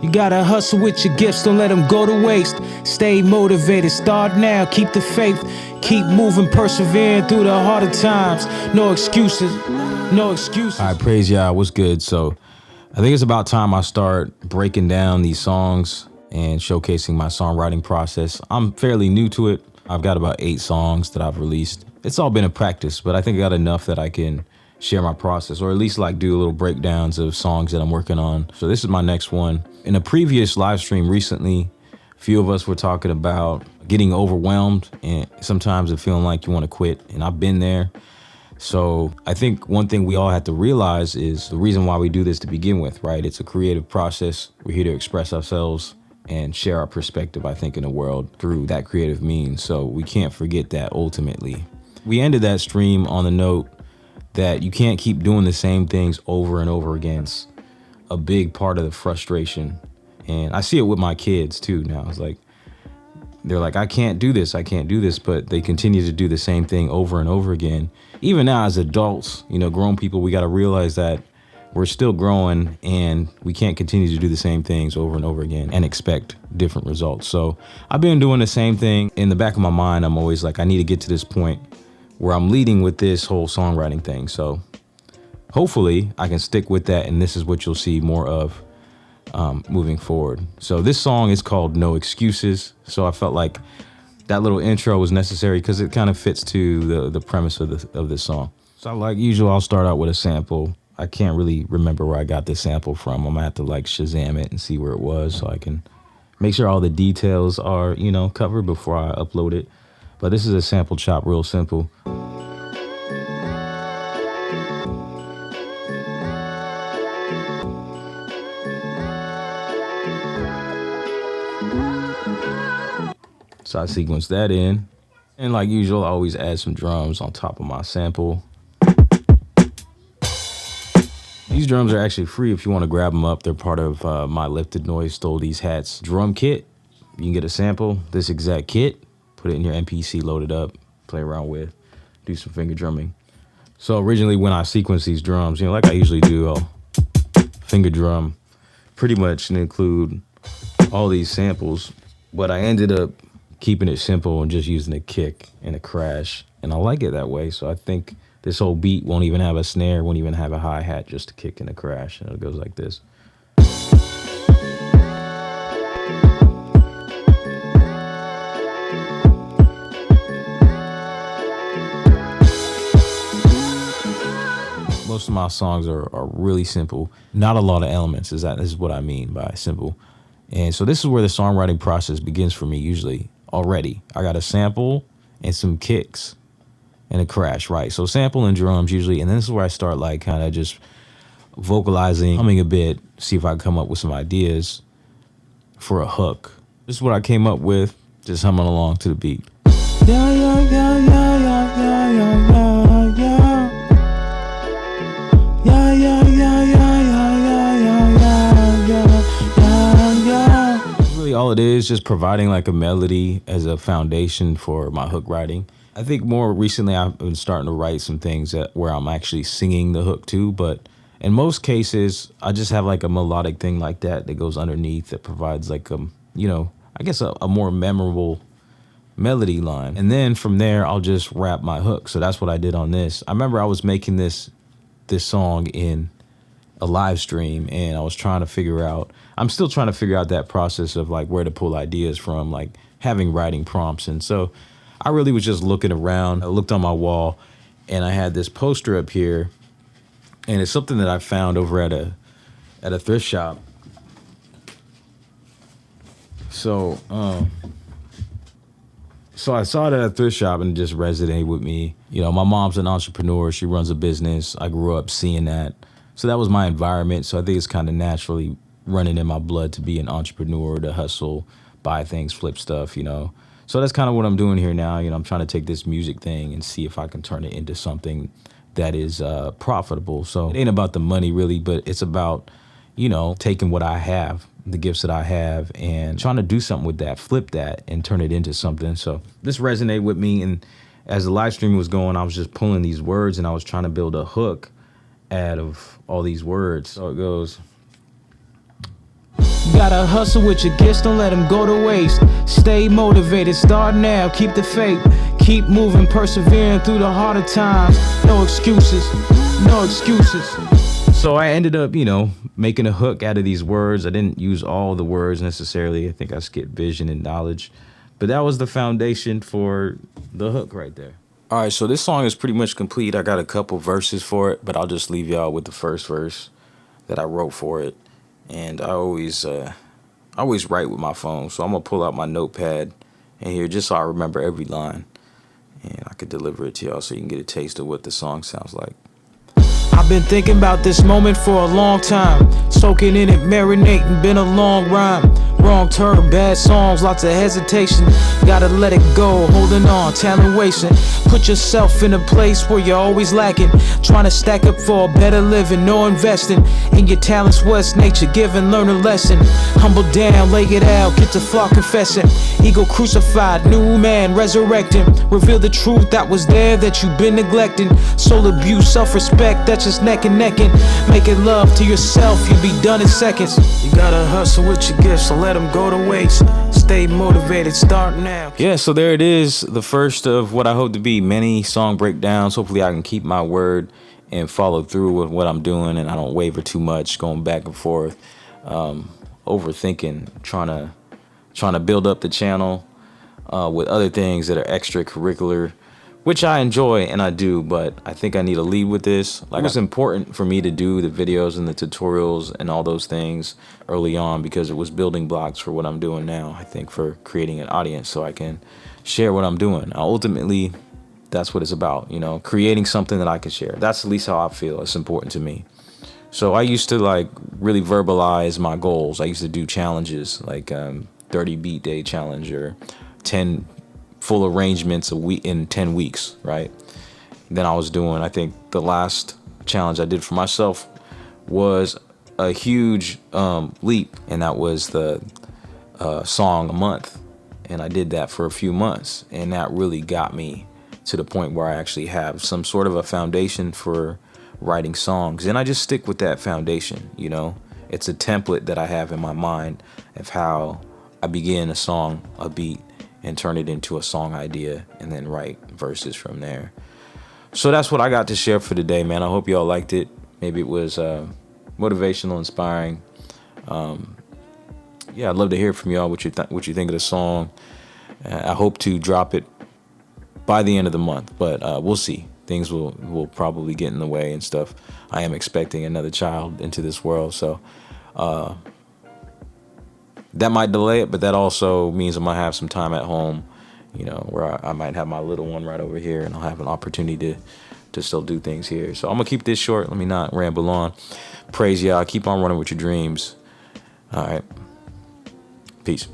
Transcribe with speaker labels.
Speaker 1: You gotta hustle with your gifts, don't let them go to waste. Stay motivated, start now, keep the faith. Keep moving, persevering through the harder times. No excuses, no excuses. All right, praise y'all, what's good? So I think it's about time I start breaking down these songs and showcasing my songwriting process. I'm fairly new to it. I've got about 8 songs that I've released. It's all been a practice, but I think I got enough that I can share my process, or at least like do little breakdowns of songs that I'm working on. So this is my next one. In a previous live stream recently, a few of us were talking about getting overwhelmed and sometimes it feeling like you want to quit, and I've been there. So I think one thing we all have to realize is the reason why we do this to begin with, right? It's a creative process. We're here to express ourselves and share our perspective, I think, in the world through that creative means. So we can't forget that ultimately. We ended that stream on the note that you can't keep doing the same things over and over again. It's a big part of the frustration. And I see it with my kids too now. It's like, they're like, I can't do this, but they continue to do the same thing over and over again. Even now as adults, you know, grown people, we gotta realize that we're still growing and we can't continue to do the same things over and over again and expect different results. So I've been doing the same thing. In the back of my mind, I'm always like, I need to get to this point where I'm leading with this whole songwriting thing. So hopefully I can stick with that, and this is what you'll see more of moving forward. So this song is called No Excuses. So I felt like that little intro was necessary because it kind of fits to the premise of this song. So like usual, I'll start out with a sample. I can't really remember where I got this sample from. I'm gonna have to like Shazam it and see where it was so I can make sure all the details are, you know, covered before I upload it. But this is a sample chop, real simple. So I sequence that in. And like usual, I always add some drums on top of my sample. These drums are actually free if you want to grab them up. They're part of my Lifted Noise Stole These Hats drum kit. You can get a sample, this exact kit, put it in your MPC, load it up, play around with, do some finger drumming. So originally when I sequence these drums, you know, like I usually do, I'll finger drum pretty much and include all these samples, but I ended up keeping it simple and just using a kick and a crash. And I like it that way. So I think this whole beat won't even have a snare, won't even have a hi-hat, just a kick and a crash. And it goes like this. Most of my songs are really simple. Not a lot of elements, this is what I mean by simple. And so this is where the songwriting process begins for me usually already. I got a sample and some kicks and a crash, right? So sample and drums usually, and then this is where I start like kind of just vocalizing, humming a bit, see if I can come up with some ideas for a hook. This is what I came up with, just humming along to the beat. Yeah, yeah, yeah, yeah, yeah, yeah, yeah, yeah, yeah. Yeah, yeah, yeah, yeah, yeah, yeah, yeah, yeah, yeah. Really all it is, just providing like a melody as a foundation for my hook writing. I think more recently I've been starting to write some things where I'm actually singing the hook too, but in most cases, I just have like a melodic thing like that goes underneath that provides like you know, I guess a more memorable melody line. And then from there, I'll just rap my hook. So that's what I did on this. I remember I was making this song in a live stream and I was trying to figure out, I'm still trying to figure out that process of like where to pull ideas from, like having writing prompts. And so I really was just looking around. I looked on my wall and I had this poster up here, and it's something that I found over at a thrift shop. So I saw it at a thrift shop and it just resonated with me. You know, my mom's an entrepreneur. She runs a business. I grew up seeing that. So that was my environment. So I think it's kind of naturally running in my blood to be an entrepreneur, to hustle, buy things, flip stuff, you know. So that's kind of what I'm doing here now. You know, I'm trying to take this music thing and see if I can turn it into something that is profitable. So it ain't about the money really, but it's about, you know, taking what I have, the gifts that I have, and trying to do something with that, flip that and turn it into something. So this resonated with me. And as the live stream was going, I was just pulling these words and I was trying to build a hook out of all these words. So it goes. Gotta hustle with your gifts, don't let them go to waste. Stay motivated, start now, keep the faith. Keep moving, persevering through the harder times. No excuses, no excuses. So I ended up, you know, making a hook out of these words. I didn't use all the words necessarily. I think I skipped vision and knowledge. But that was the foundation for the hook right there. All right, so this song is pretty much complete. I got a couple verses for it, but I'll just leave y'all with the first verse that I wrote for it. And I always write with my phone, so I'm gonna pull out my notepad in here just so I remember every line, and I could deliver it to y'all so you can get a taste of what the song sounds like. I've been thinking about this moment for a long time, soaking in it, marinating, been a long rhyme. Wrong turn, bad songs, lots of hesitation. Gotta let it go, holding on, talent wasting. Put yourself in a place where you're always lacking. Trying to stack up for a better living, no investing in your talents. What's nature giving? Learn a lesson. Humble down, lay it out, get to flaw confessing. Ego crucified, new man resurrecting. Reveal the truth that was there that you've been neglecting. Soul abuse, self-respect, that's just neck and necking. Making love to yourself, you'll be done in seconds. You gotta hustle with your gifts, so let them go to waste. Stay motivated, start now. Yeah, so there it is, the first of what I hope to be many song breakdowns. Hopefully I can keep my word and follow through with what I'm doing, and I don't waver too much, going back and forth, overthinking, trying to build up the channel with other things that are extracurricular, which I enjoy and I do, but I think I need to lead with this. Like, it's important for me to do the videos and the tutorials and all those things early on because it was building blocks for what I'm doing now, I think, for creating an audience so I can share what I'm doing. Ultimately, that's what it's about, you know, creating something that I can share. That's at least how I feel. It's important to me. So I used to like really verbalize my goals. I used to do challenges like 30 beat day challenge or 10 full arrangements a week in 10 weeks, right? Then I was doing, I think the last challenge I did for myself was a huge leap, and that was the song a month. And I did that for a few months, and that really got me to the point where I actually have some sort of a foundation for writing songs. And I just stick with that foundation, you know? It's a template that I have in my mind of how I begin a song, a beat, and turn it into a song idea and then write verses from there. So that's what I got to share for today, man. I hope y'all liked it. Maybe it was motivational, inspiring. Yeah, I'd love to hear from y'all what you think of the song. I hope to drop it by the end of the month, but we'll see. Things will probably get in the way and stuff. I am expecting another child into this world, so that might delay it, but that also means I'm gonna have some time at home, you know, where I might have my little one right over here and I'll have an opportunity to still do things here. So I'm gonna keep this short. Let me not ramble on. Praise y'all. Keep on running with your dreams. All right. Peace.